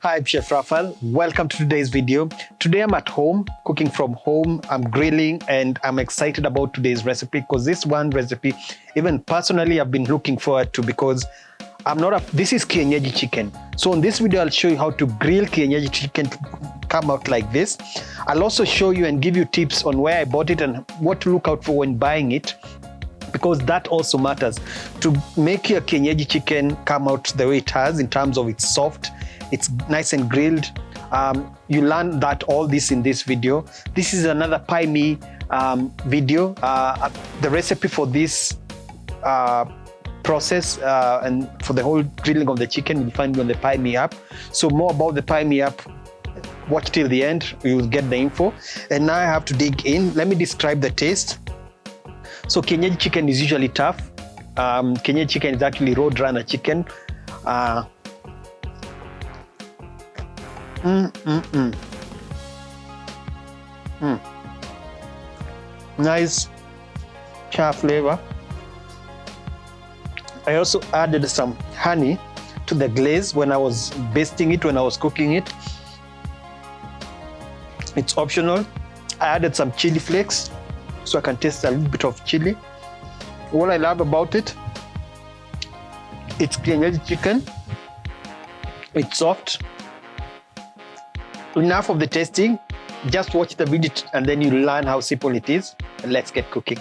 Hi, I'm Chef Raphael. Welcome to today's video. Today I'm at home, cooking from home. I'm grilling and I'm excited about today's recipe because this one recipe, even personally, I've been looking forward to because this is Kienyeji chicken. So in this video, I'll show you how to grill Kienyeji chicken to come out like this. I'll also show you and give you tips on where I bought it and what to look out for when buying it, because that also matters to make your Kienyeji chicken come out the way it has in terms of it's soft, it's nice and grilled. You learn that all this in this video. This is another pie me video. The recipe for this process and for the whole grilling of the chicken you'll find on the pie me app. So more about the pie me app, watch till the end, you'll get the info. And now I have to dig in. Let me describe the taste. So Kienyeji chicken is usually tough. Kienyeji chicken is actually road runner chicken. Nice char flavor. I also added some honey to the glaze when I was basting it, when I was cooking it. It's optional. I added some chili flakes so I can taste a little bit of chili. What I love about it, it's Kienyeji chicken. It's soft. Enough of the tasting. Just watch the video and then you learn how simple it is. And let's get cooking.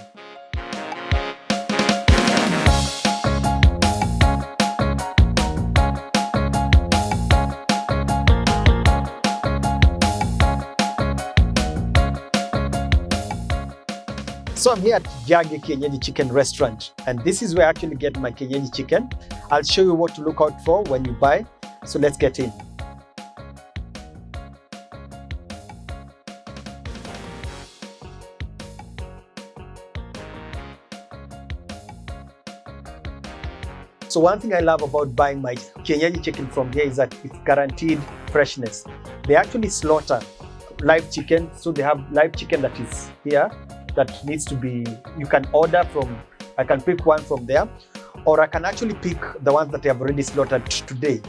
So I'm here at Jage Kienyeji Chicken Restaurant, and this is where I actually get my Kienyeji chicken. I'll show you what to look out for when you buy. So let's get in. So one thing I love about buying my Kienyeji chicken from here is that it's guaranteed freshness. They actually slaughter live chicken, so they have live chicken that is here that needs to be, you can order from, I can pick one from there, or I can actually pick the ones that I have already slaughtered today.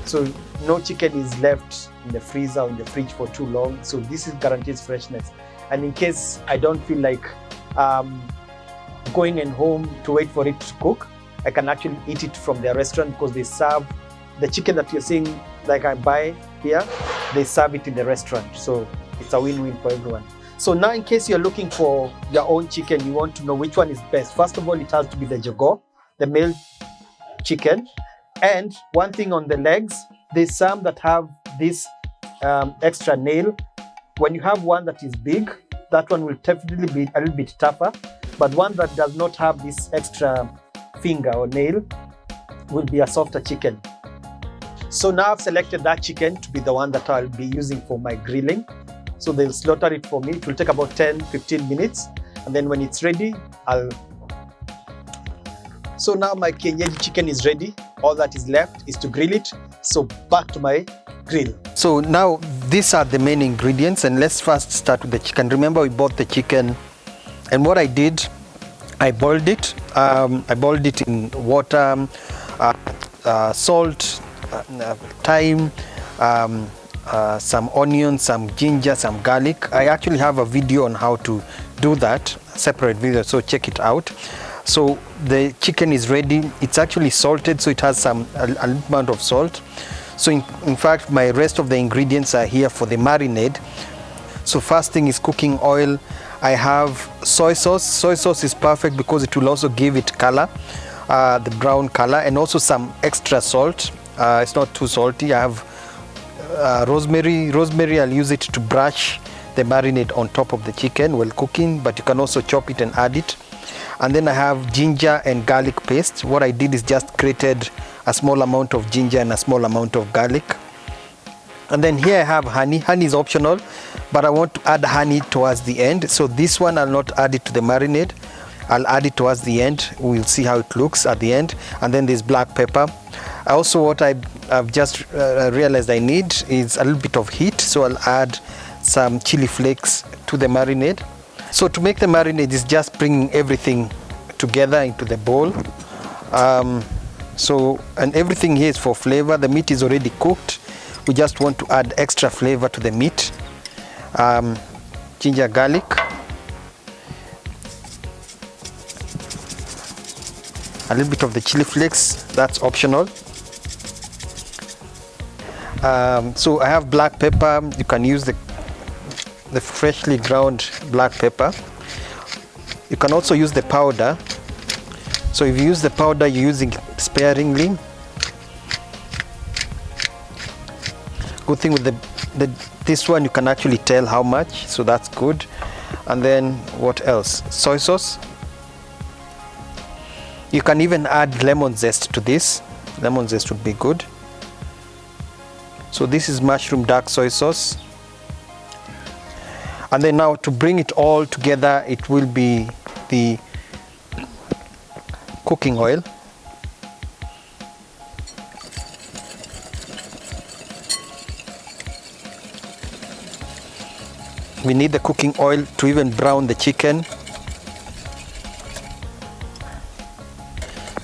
So no chicken is left in the freezer or in the fridge for too long. So this is guaranteed freshness. And in case I don't feel like going in home to wait for it to cook, I can actually eat it from their restaurant because they serve the chicken that you're seeing, like I buy here, they serve it in the restaurant. So it's a win-win for everyone. So now in case you're looking for your own chicken, you want to know which one is best. First of all, it has to be the jago, the male chicken. And one thing on the legs, there's some that have this extra nail. When you have one that is big, that one will definitely be a little bit tougher. But one that does not have this extra finger or nail will be a softer chicken. So now I've selected that chicken to be the one that I'll be using for my grilling. So they'll slaughter it for me. It will take about 10-15 minutes. And then when it's ready, So now my Kienyeji chicken is ready. All that is left is to grill it. So back to my grill. So now these are the main ingredients, and let's first start with the chicken. Remember, we bought the chicken, and what I did, I boiled it. I boiled it in water, salt, thyme, some onion, some ginger, some garlic. I actually have a video on how to do that, separate video, so check it out. So the chicken is ready. It's actually salted, so it has a little amount of salt. So in fact, my rest of the ingredients are here for the marinade. So first thing is cooking oil. I have soy sauce. Soy sauce is perfect because it will also give it color, the brown color, and also some extra salt. It's not too salty. I have rosemary. Rosemary, I'll use it to brush the marinade on top of the chicken while cooking, but you can also chop it and add it. And then I have ginger and garlic paste. What I did is just grated a small amount of ginger and a small amount of garlic. And then here I have honey. Honey is optional, but I want to add honey towards the end. So this one I'll not add it to the marinade. I'll add it towards the end. We'll see how it looks at the end. And then there's black pepper. Also, what I've just realized I need is a little bit of heat. So I'll add some chili flakes to the marinade. So to make the marinade is just bringing everything together into the bowl. And everything here is for flavor. The meat is already cooked. we just want to add extra flavor to the meat. Ginger, garlic, a little bit of the chili flakes, that's optional. So I have black pepper. You can use the freshly ground black pepper. You can also use the powder. So if you use the powder, you're using it sparingly. Good thing with this one, you can actually tell how much, so that's good. And then what else? Soy sauce. You can even add lemon zest to this. Lemon zest would be good. So this is mushroom dark soy sauce. And then now to bring it all together, it will be the cooking oil. We need the cooking oil to even brown the chicken.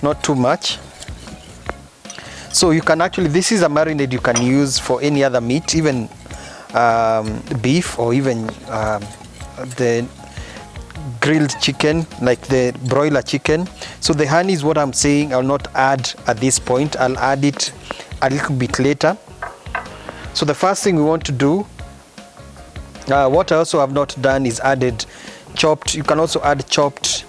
Not too much. So you can actually, this is a marinade you can use for any other meat, even beef, or even the grilled chicken, like the broiler chicken. So the honey is what I'm saying I'll not add at this point. I'll add it a little bit later. So the first thing we want to do, what I also have not done is added chopped, you can also add chopped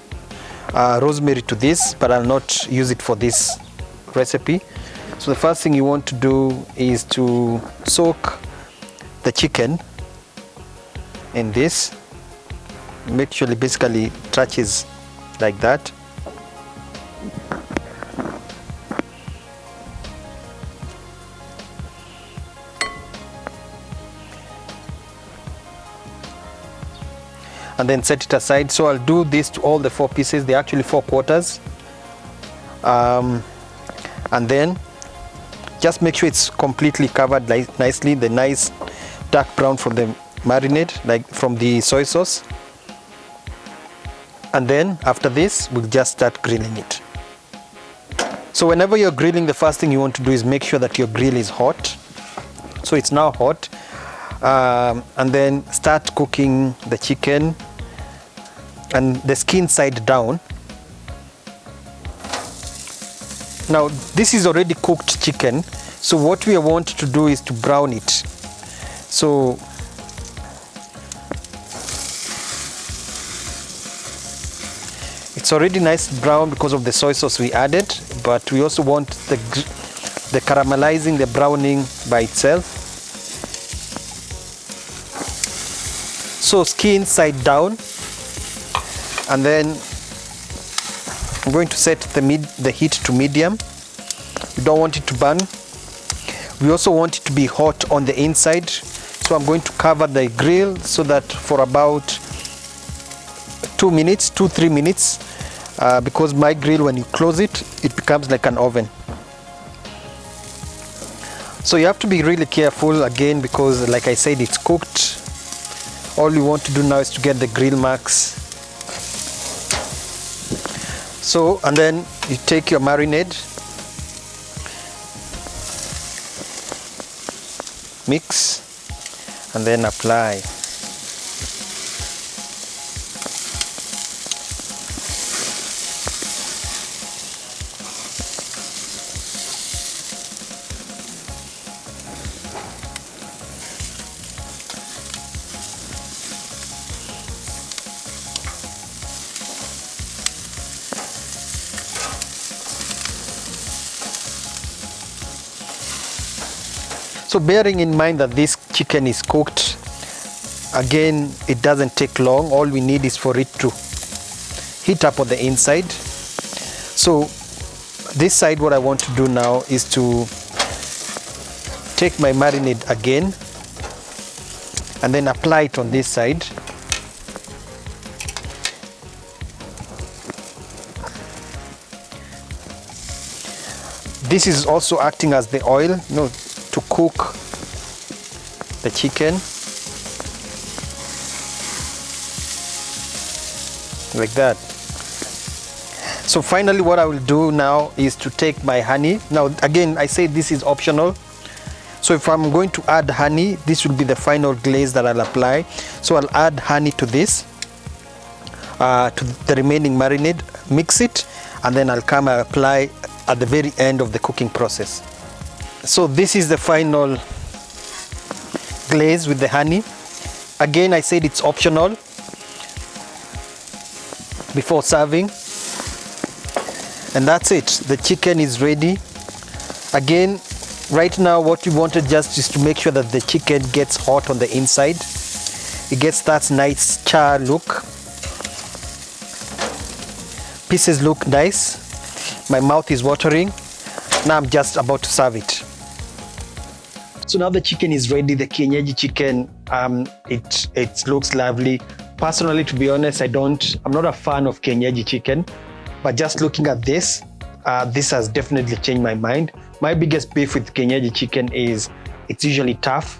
rosemary to this, but I'll not use it for this recipe. So the first thing you want to do is to soak the chicken in this. Make sure it basically touches like that. And then set it aside. So I'll do this to all the 4 pieces. They're actually 4 quarters. And then just make sure it's completely covered nicely, the nice dark brown from the marinade, like from the soy sauce. And then after this, we'll just start grilling it. So whenever you're grilling, the first thing you want to do is make sure that your grill is hot. So it's now hot. And then start cooking the chicken and the skin side down. Now this is already cooked chicken, so what we want to do is to brown it. So it's already nice brown because of the soy sauce we added, but we also want the caramelizing, the browning by itself. So skin side down, and then I'm going to set the heat to medium. We don't want it to burn. We also want it to be hot on the inside. So I'm going to cover the grill so that for about 2-3 minutes, because my grill, when you close it, it becomes like an oven. So you have to be really careful again, because like I said, it's cooked. All you want to do now is to get the grill marks. So, and then you take your marinade, mix, and then apply. So bearing in mind that this chicken is cooked, again, it doesn't take long. All we need is for it to heat up on the inside. So this side, what I want to do now is to take my marinade again and then apply it on this side. This is also acting as the oil, to cook the chicken like that. So finally, what I will do now is to take my honey. Now again, I say this is optional, So if I'm going to add honey, this will be the final glaze that I'll apply. So I'll add honey to this, to the remaining marinade, mix it, and then I'll come and apply at the very end of the cooking process. So this is the final glaze with the honey. Again, I said it's optional before serving. And that's it. The chicken is ready. Again, right now what we wanted just is to make sure that the chicken gets hot on the inside. It gets that nice char look. Pieces look nice. My mouth is watering. Now I'm just about to serve it. So now the chicken is ready, the Kienyeji chicken. It looks lovely. Personally, to be honest, I'm not a fan of Kienyeji chicken, but just looking at this has definitely changed my mind. My biggest beef with Kienyeji chicken is it's usually tough,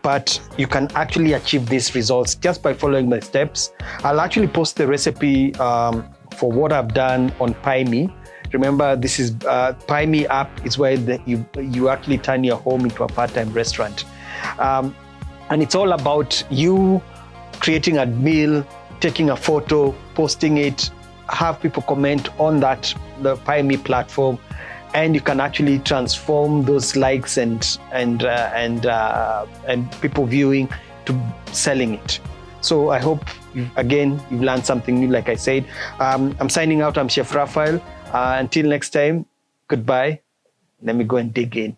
but you can actually achieve these results just by following my steps. I'll actually post the recipe for what I've done on PieMe. Remember, this is PieMe app is where you actually turn your home into a part-time restaurant. And it's all about you creating a meal, taking a photo, posting it, have people comment on the PieMe platform, and you can actually transform those likes and people viewing to selling it. So I hope, you've learned something new, like I said. I'm signing out. I'm Chef Raphael. Until next time, goodbye. Let me go and dig in.